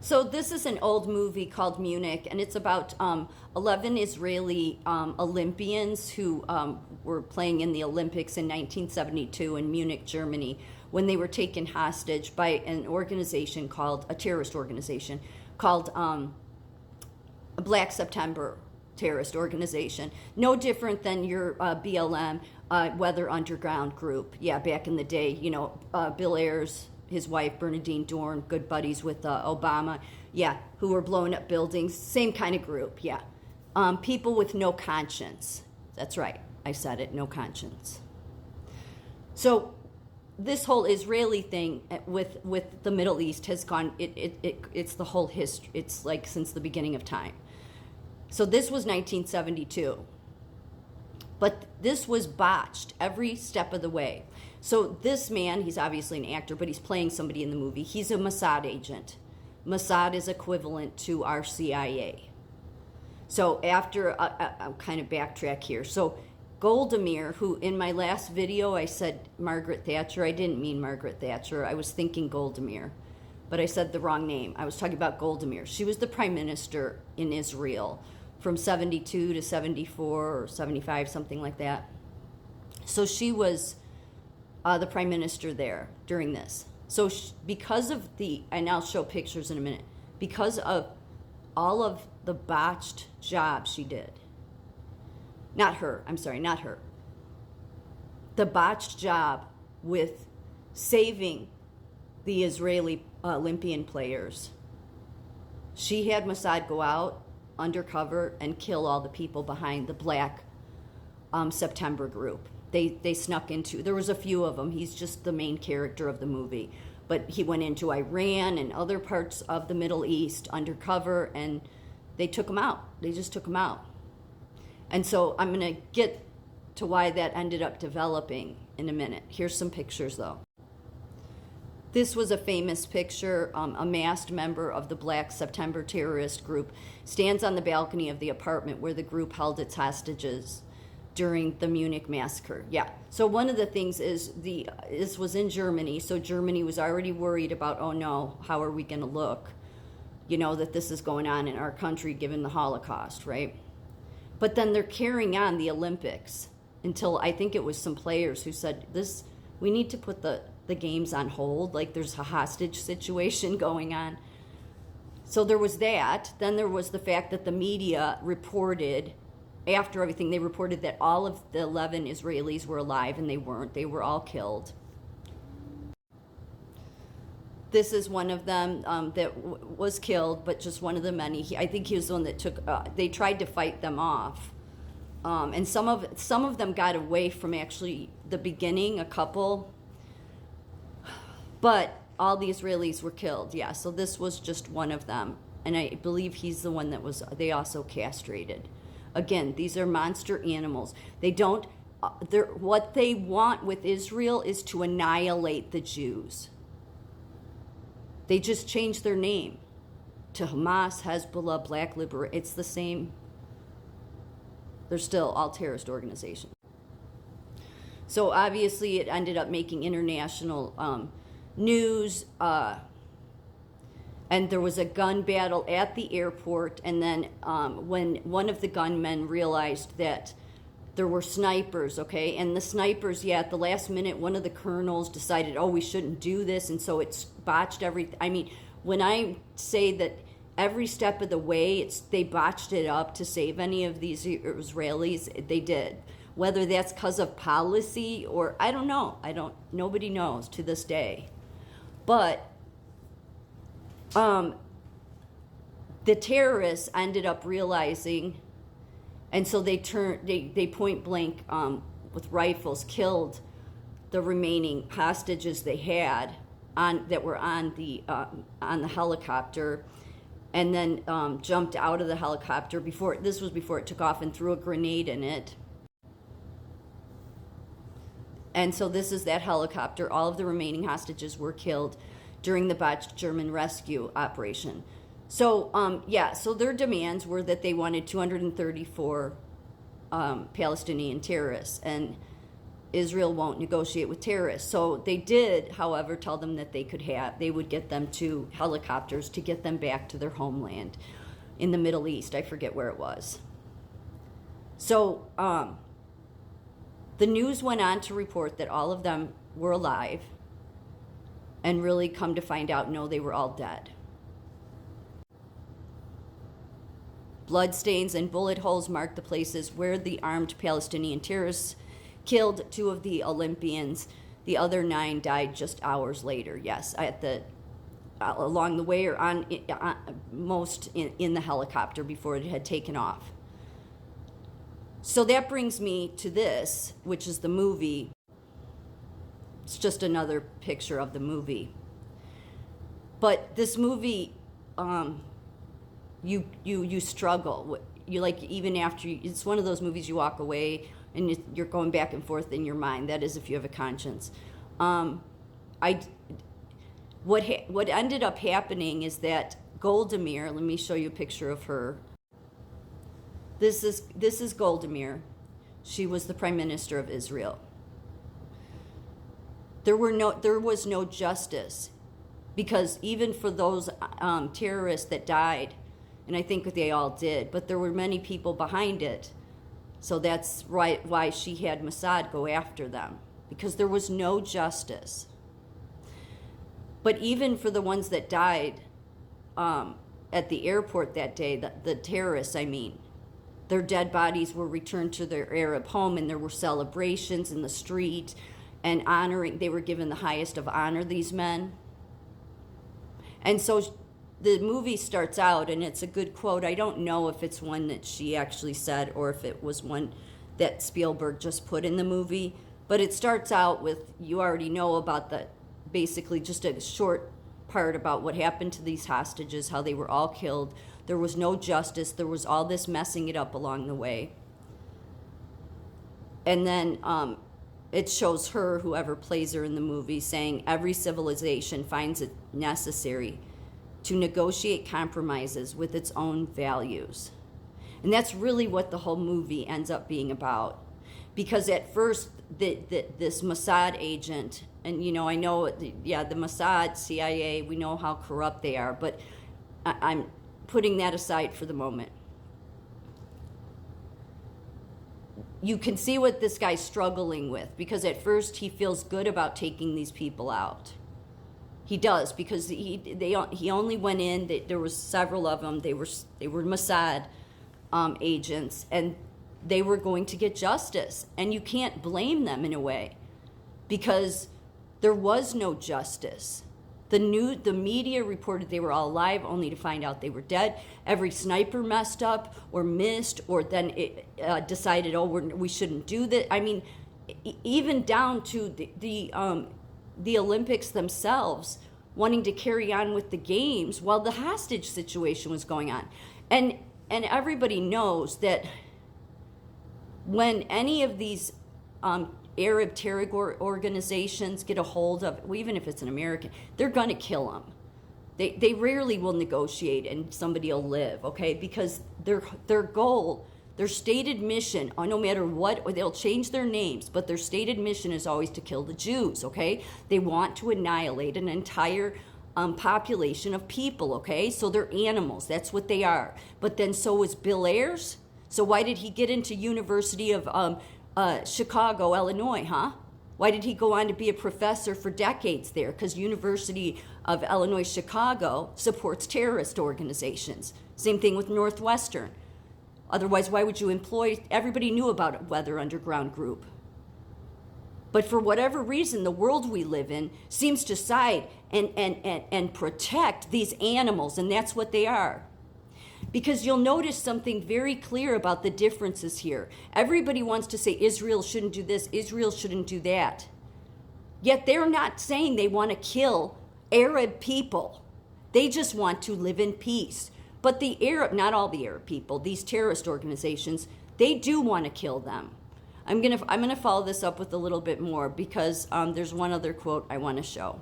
So this is an old movie called Munich, and it's about 11 Israeli Olympians who were playing in the Olympics in 1972 in Munich, Germany, when they were taken hostage by an organization called, a terrorist organization, called Black September terrorist organization. No different than your BLM, Weather Underground group. Yeah, back in the day, you know, Bill Ayers, his wife Bernadine Dorn, good buddies with Obama, yeah, who were blowing up buildings, same kind of group, yeah. People with no conscience. That's right, I said it, no conscience. So this whole Israeli thing with the Middle East has gone, it's the whole history, it's like since the beginning of time. So this was 1972. But this was botched every step of the way. So this man, he's obviously an actor, but he's playing somebody in the movie. He's a Mossad agent. Mossad is equivalent to our CIA. So after, I'll kind of backtrack here. So Golda Meir, who in my last video I said Margaret Thatcher. I didn't mean Margaret Thatcher. I was thinking Golda Meir, but I said the wrong name. I was talking about Golda Meir. She was the prime minister in Israel from 72 to 74 or 75, something like that. So she was the prime minister there during this. So because of and I'll show pictures in a minute, because of all of the botched jobs she did, not her, the botched job with saving the Israeli Olympian players, she had Mossad go out undercover and kill all the people behind the Black September group. They snuck into, there was a few of them. He's just the main character of the movie. But he went into Iran and other parts of the Middle East undercover, and they took him out. They just took him out. And so I'm going to get to why that ended up developing in a minute. Here's some pictures, though. This was a famous picture. A masked member of the Black September terrorist group stands on the balcony of the apartment where the group held its hostages during the Munich massacre. Yeah. So one of the things is this was in Germany, so Germany was already worried about, oh no, how are we going to look? You know, that this is going on in our country given the Holocaust, right? But then they're carrying on the Olympics until I think it was some players who said, we need to put the games on hold, like there's a hostage situation going on. So there was that. Then there was the fact that the media reported, after everything, they reported that all of the 11 Israelis were alive, and they weren't. They were all killed. This is one of them that was killed, but just one of the many. I think he was the one that took, they tried to fight them off. And some of them got away from actually the beginning, a couple. But all the Israelis were killed, yeah. So this was just one of them. And I believe he's the one that was, they also castrated. Again, these are monster animals. They don't, what they want with Israel is to annihilate the Jews. They just changed their name to Hamas, Hezbollah, Black Liberation. It's the same. They're still all terrorist organizations. So obviously it ended up making international news, and there was a gun battle at the airport, and then when one of the gunmen realized that there were snipers, okay, and the snipers, yeah, at the last minute, one of the colonels decided, oh, we shouldn't do this, and so it's botched everything. I mean, when I say that every step of the way, they botched it up to save any of these Israelis, they did. Whether that's because of policy or, I don't know, nobody knows to this day. But the terrorists ended up realizing, and so they point blank with rifles killed the remaining hostages they had that were on the helicopter, and then jumped out of the helicopter before it took off, and threw a grenade in it. And so this is that helicopter. All of the remaining hostages were killed during the botched German rescue operation. So, so their demands were that they wanted 234 Palestinian terrorists. And Israel won't negotiate with terrorists. So they did, however, tell them that they would get them to helicopters to get them back to their homeland in the Middle East. I forget where it was. So the news went on to report that all of them were alive, and really come to find out, no, they were all dead. Bloodstains and bullet holes marked the places where the armed Palestinian terrorists killed 2 of the Olympians. The other 9 died just hours later. Yes, along the way, or on most in the helicopter before it had taken off. So that brings me to this, which is the movie. It's just another picture of the movie. But this movie, you struggle. You like, even after it's one of those movies you walk away and you're going back and forth in your mind. That is, if you have a conscience. What ended up happening is that Golda Meir. Let me show you a picture of her. This is Golda Meir. She was the Prime Minister of Israel. There was no justice, because even for those terrorists that died, and I think they all did, but there were many people behind it. So that's why she had Mossad go after them, because there was no justice. But even for the ones that died at the airport that day, the terrorists, I mean, their dead bodies were returned to their Arab home, and there were celebrations in the street and honoring. They were given the highest of honor, these men. And so the movie starts out, and it's a good quote. I don't know if it's one that she actually said or if it was one that Spielberg just put in the movie. But it starts out with, you already know about basically just a short part about what happened to these hostages, how they were all killed. There was no justice. There was all this messing it up along the way. And then it shows her, whoever plays her in the movie, saying every civilization finds it necessary to negotiate compromises with its own values. And that's really what the whole movie ends up being about. Because at first, this Mossad agent, and I know, the Mossad, CIA, we know how corrupt they are, but I'm putting that aside for the moment. You can see what this guy's struggling with, because at first he feels good about taking these people out. He does, because he only went in. There was several of them. They were Mossad agents, and they were going to get justice. And you can't blame them in a way, because there was no justice. The media reported they were all alive, only to find out they were dead. Every sniper messed up or missed, or then it decided, we shouldn't do that. I mean, even down to the Olympics themselves wanting to carry on with the games while the hostage situation was going on. And everybody knows that when any of these Arab terror organizations get a hold of, well, even if it's an American, they're going to kill them. They rarely will negotiate and somebody will live, okay? Because their goal, their stated mission, no matter what, or they'll change their names, but their stated mission is always to kill the Jews, okay? They want to annihilate an entire population of people, okay? So they're animals. That's what they are. But then so is Bill Ayers. So why did he get into University of Chicago, Illinois, huh? Why did he go on to be a professor for decades there? Because University of Illinois, Chicago supports terrorist organizations. Same thing with Northwestern. Otherwise, why would you employ? Everybody knew about it, Weather Underground Group. But for whatever reason, the world we live in seems to side and protect these animals, and that's what they are. Because you'll notice something very clear about the differences here. Everybody wants to say Israel shouldn't do this, Israel shouldn't do that. Yet they're not saying they want to kill Arab people. They just want to live in peace. But not all the Arab people, these terrorist organizations, they do want to kill them. I'm gonna follow this up with a little bit more, because there's one other quote I want to show.